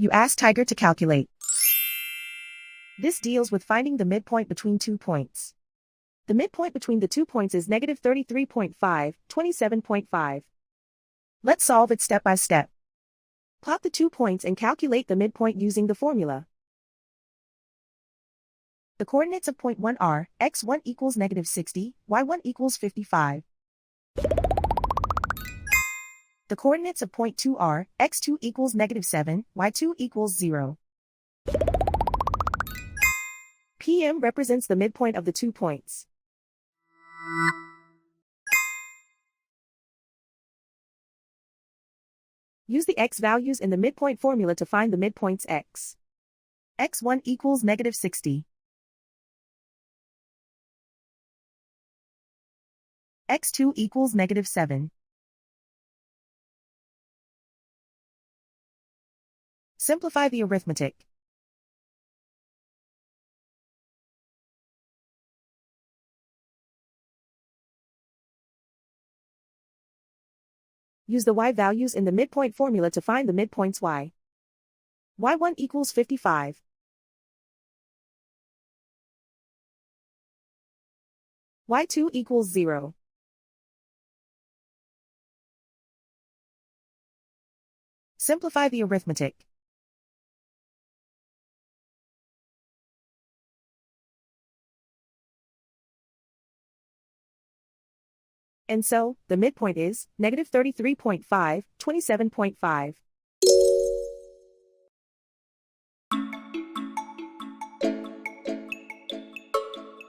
You ask Tiger to calculate. This deals with finding the midpoint between 2 points. The midpoint between the 2 points is negative 33.5, 27.5. Let's solve it step by step. Plot the 2 points and calculate the midpoint using the formula. The coordinates of point 1 are, x1 equals negative 60, y1 equals 55. The coordinates of point 2 are, x2 equals negative 7, y2 equals 0. PM represents the midpoint of the 2 points. Use the x values in the midpoint formula to find the midpoints x. x1 equals negative 60. x2 equals negative 7. Simplify the arithmetic. Use the y values in the midpoint formula to find the midpoints y. y1 equals 55. y2 equals 0. Simplify the arithmetic. And so, the midpoint is negative 33.5, 27.5.